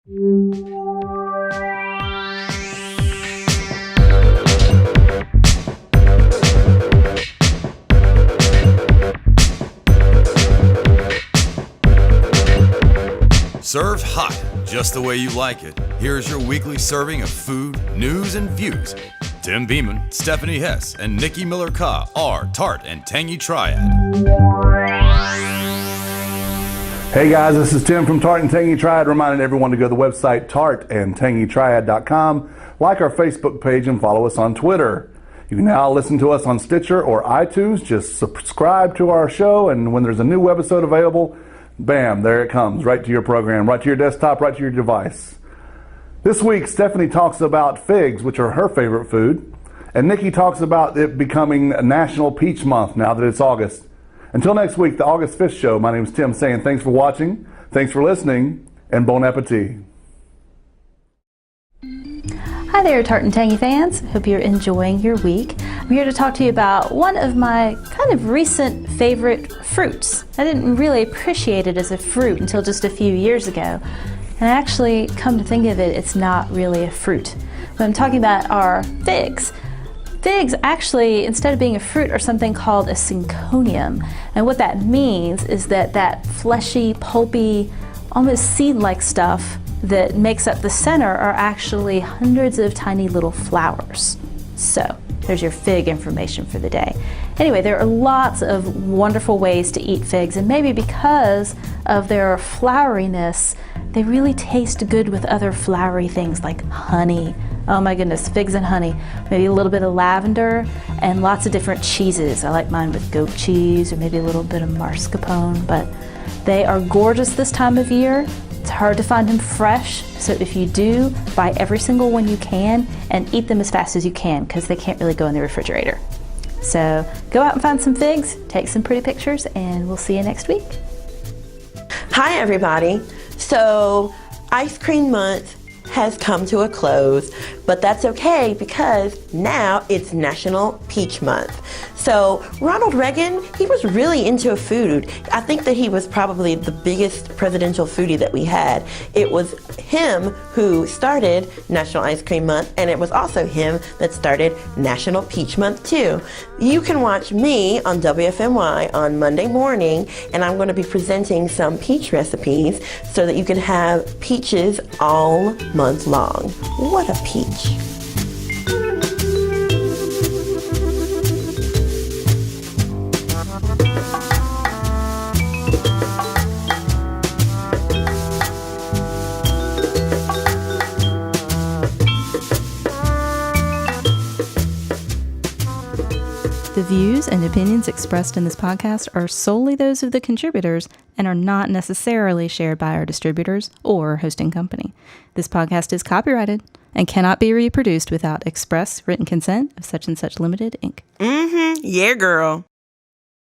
Served hot, just the way you like it. Here's your weekly serving of food, news, and views. Tim Beeman, Stephanie Hess, and Nikki Miller-Ka are Tart and Tangy Triad. Hey guys, this is Tim from Tart and Tangy Triad, reminding everyone to go to the website tartandtangytriad.com, like our Facebook page, and follow us on Twitter. You can now listen to us on Stitcher or iTunes. Just subscribe to our show, and when there's a new webisode available, bam, there it comes, right to your program, right to your desktop, right to your device. This week, Stephanie talks about figs, which are her favorite food, and Nikki talks about it becoming National Peach Month now that it's August. Until next week, the August 5th show, my name is Tim saying thanks for watching, thanks for listening, and bon appetit. Hi there, Tart and Tangy fans. Hope you're enjoying your week. I'm here to talk to you about one of my kind of recent favorite fruits. I didn't really appreciate it as a fruit until just a few years ago. And actually, come to think of it, it's not really a fruit. What I'm talking about are figs. Figs actually, instead of being a fruit, are something called a synconium. And what that means is that fleshy, pulpy, almost seed-like stuff that makes up the center are actually hundreds of tiny little flowers. So, there's your fig information for the day. Anyway, there are lots of wonderful ways to eat figs, and maybe because of their floweriness, they really taste good with other flowery things like honey. Oh my goodness, figs and honey. Maybe a little bit of lavender and lots of different cheeses. I like mine with goat cheese or maybe a little bit of mascarpone, but they are gorgeous this time of year. It's hard to find them fresh, so if you do, buy every single one you can and eat them as fast as you can because they can't really go in the refrigerator. So go out and find some figs, take some pretty pictures, and we'll see you next week. Hi everybody. So ice cream month has come to a close, but that's okay because now it's National Peach Month. So Ronald Reagan, he was really into food. I think that he was probably the biggest presidential foodie that we had. It was him who started National Ice Cream Month, and it was also him that started National Peach Month too. You can watch me on WFMY on Monday morning, and I'm going to be presenting some peach recipes so that you can have peaches all month long. What a peach. The views and opinions expressed in this podcast are solely those of the contributors and are not necessarily shared by our distributors or hosting company. This podcast is copyrighted and cannot be reproduced without express written consent of such and such limited, Inc. Yeah, girl.